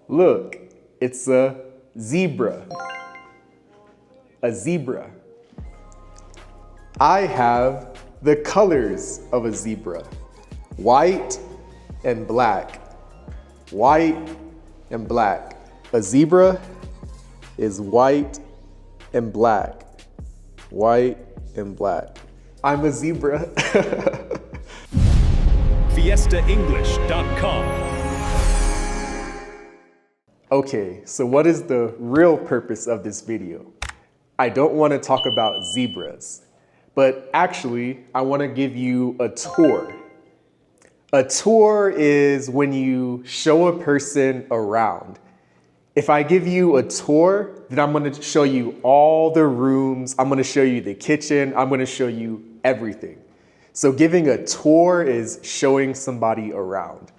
Look, it's a zebra. A zebra. I have the colors of a zebra. White and black. White and black. A zebra is white and black. White and black. I'm a zebra. fiestaenglish.com. Okay, so what is the real purpose of this video? I don't want to talk about zebras, but actually I want to give you a tour. A tour is when you show a person around. If I give you a tour, then I'm going to show you all the rooms, I'm going to show you the kitchen, I'm going to show you everything. So giving a tour is showing somebody around.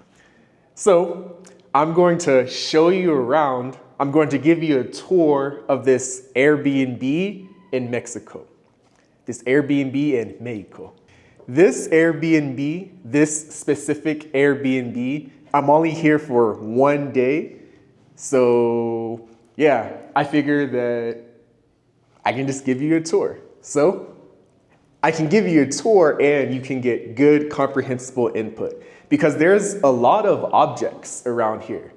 So I'm going to show you around. I'm going to give you a tour of this Airbnb in Mexico. This Airbnb in Mexico. This Airbnb, this specific Airbnb, I'm only here for 1 day. So yeah, I figured that I can just give you a tour. So I can give you a tour and you can get good comprehensible input because there's a lot of objects around here.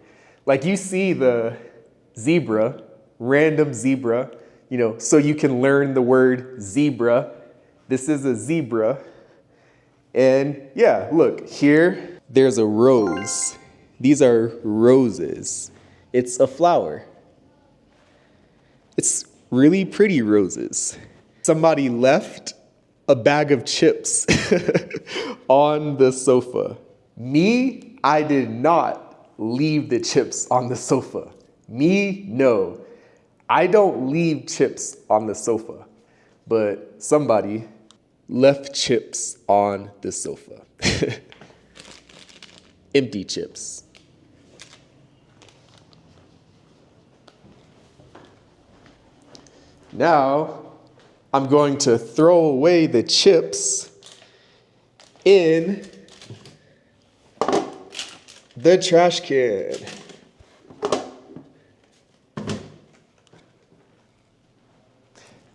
Like you see the zebra, random zebra, so you can learn the word zebra. This is a zebra. And yeah, look, here, there's a rose. These are roses. It's a flower. It's really pretty roses. Somebody left a bag of chips on the sofa. Me, I did not leave the chips on the sofa. Me, no. I don't leave chips on the sofa, but somebody left chips on the sofa. Empty chips. Now, I'm going to throw away the chips in the trash can.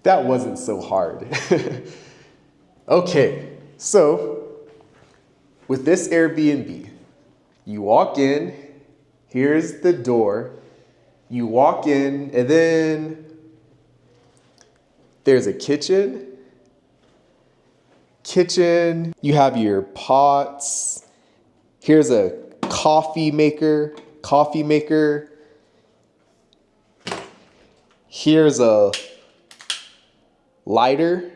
That wasn't so hard. Okay, so with this Airbnb, you walk in, here's the door, you walk in, and then there's a kitchen. You have your pots. Here's a coffee maker. Here's a lighter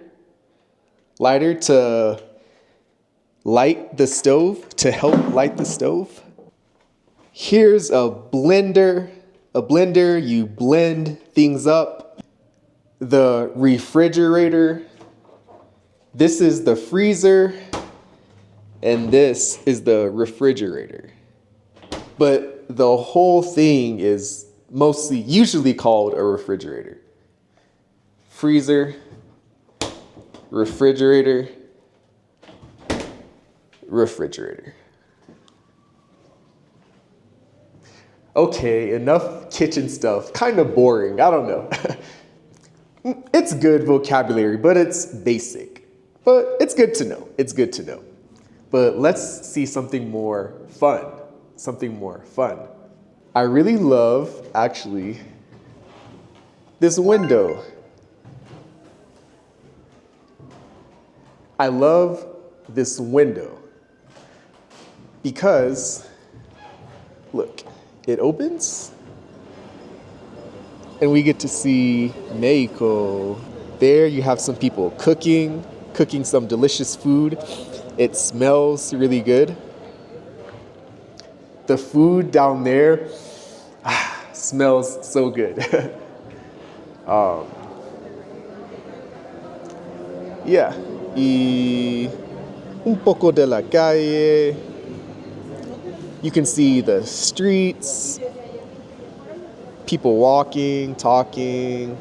to light the stove, to help light the stove. Here's a blender. You blend things up. The refrigerator. This is the freezer, and this is the refrigerator. But the whole thing is usually called a refrigerator. Freezer, refrigerator. Okay, enough kitchen stuff. Kind of boring, I don't know. It's good vocabulary, but it's basic. But it's good to know. But let's see something more fun. I really love, actually, this window. I love this window because, look, it opens and we get to see Mexico. There you have some people cooking some delicious food. It smells really good. The food down there smells so good. Yeah. Y un poco de la calle. You can see the streets, people walking, talking.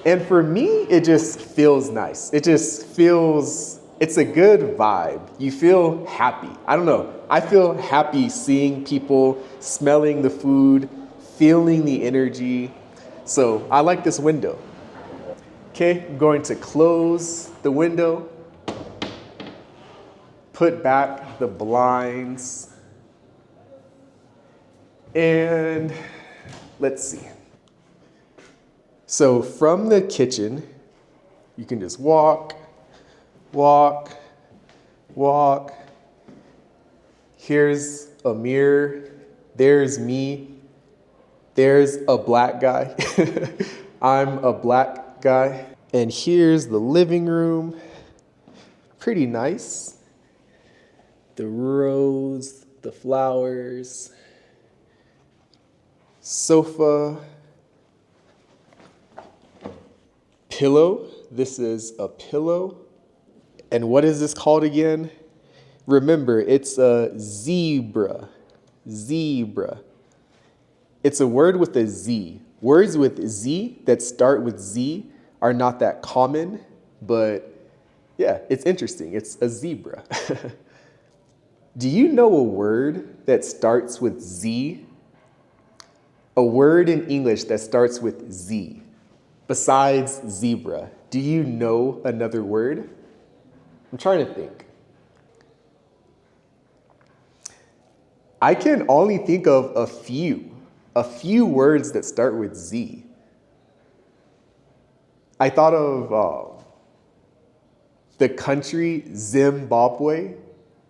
And for me, it just feels nice. It just feels It's a good vibe. You feel happy. I don't know. I feel happy seeing people, smelling the food, feeling the energy. So I like this window. Okay, I'm going to close the window, put back the blinds, and let's see. So from the kitchen, you can just walk, walk, walk. Here's a mirror. There's me. There's a black guy. I'm a black guy. And here's the living room. Pretty nice. The rose, the flowers, sofa, pillow. This is a pillow. And what is this called again? Remember, it's a zebra. Zebra. It's a word with a Z. Words with Z that start with Z are not that common, but yeah, it's interesting. It's a zebra. Do you know a word that starts with Z? A word in English that starts with Z, besides zebra. Do you know another word? I'm trying to think. I can only think of a few words that start with Z. I thought of the country Zimbabwe.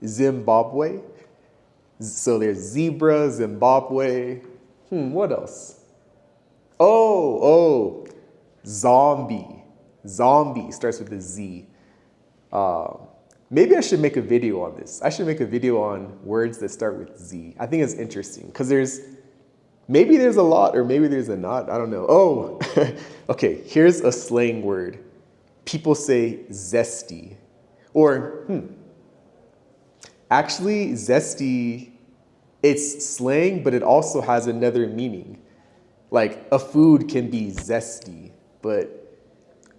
Zimbabwe. So there's zebra, Zimbabwe. What else? Oh, zombie. Zombie starts with a Z. Maybe I should make a video on this. I should make a video on words that start with Z. I think it's interesting because maybe there's a lot or maybe there's a not. I don't know. Oh, okay. Here's a slang word. People say zesty or, Actually, zesty, it's slang, but it also has another meaning. Like a food can be zesty, but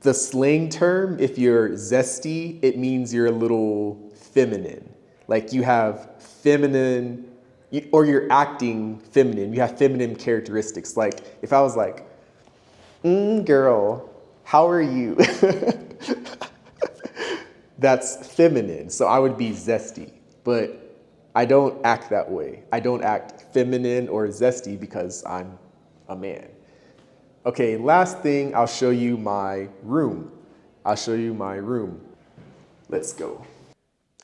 the slang term, if you're zesty, it means you're a little feminine. Like you have feminine, or you're acting feminine. You have feminine characteristics. Like if I was like, girl, how are you? That's feminine. So I would be zesty. But I don't act that way. I don't act feminine or zesty because I'm a man. Okay, last thing, I'll show you my room. I'll show you my room. Let's go.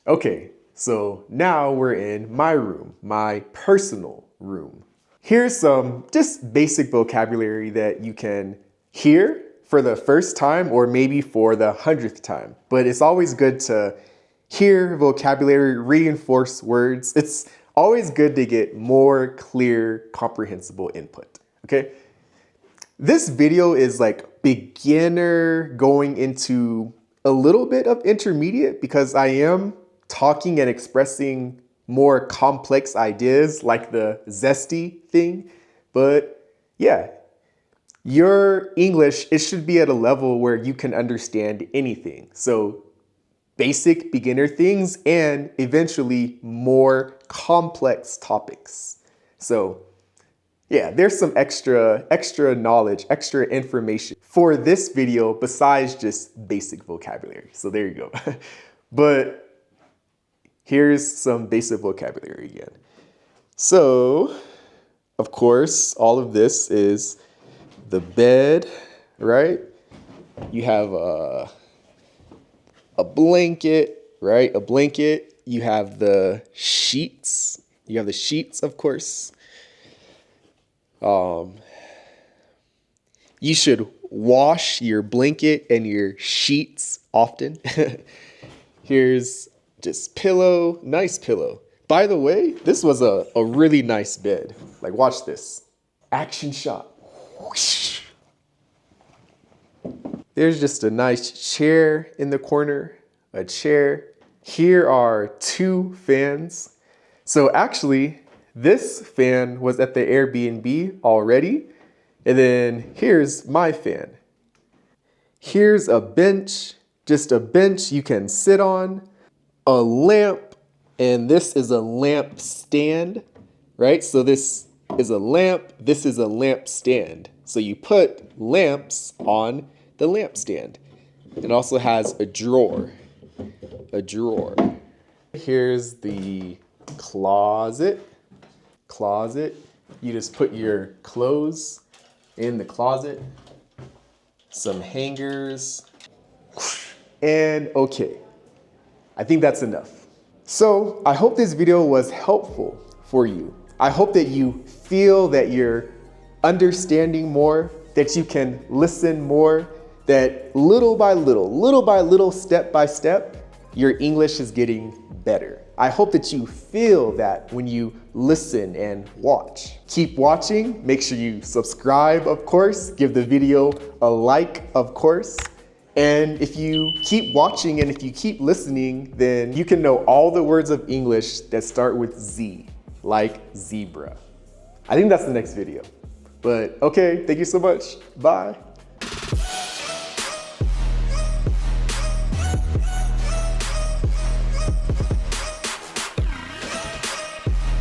Okay, so now we're in my room, my personal room. Here's some just basic vocabulary that you can hear for the first time or maybe for the 100th time. But it's always good to hear vocabulary, reinforce words. It's always good to get more clear, comprehensible input, okay? This video is like beginner going into a little bit of intermediate because I am talking and expressing more complex ideas like the zesty thing. But yeah, your English, it should be at a level where you can understand anything. So basic beginner things and eventually more complex topics. So yeah, there's some extra knowledge, extra information for this video besides just basic vocabulary. So there you go. But here's some basic vocabulary again. So, of course, all of this is the bed, right? You have a blanket, right? A blanket. You have the sheets. You have the sheets, of course. You should wash your blanket and your sheets often. Here's just pillow, nice pillow. By the way, this was a really nice bed. Like, watch this. Action shot. Whoosh. There's just a nice chair in the corner, a chair. Here are 2 fans. So actually, this fan was at the Airbnb already. And then here's my fan. Here's a bench, just a bench you can sit on, a lamp, and this is a lamp stand, right? So this is a lamp, this is a lamp stand. So you put lamps on the lamp stand. It also has a drawer. Here's the closet. You just put your clothes in the closet. Some hangers. And okay, I think that's enough. So I hope this video was helpful for you. I hope that you feel that you're understanding more, that you can listen more, that little by little, step by step, your English is getting better. I hope that you feel that when you listen and watch. Keep watching, make sure you subscribe, of course, give the video a like, of course. And if you keep watching and if you keep listening, then you can know all the words of English that start with Z, like zebra. I think that's the next video. But okay, thank you so much. Bye.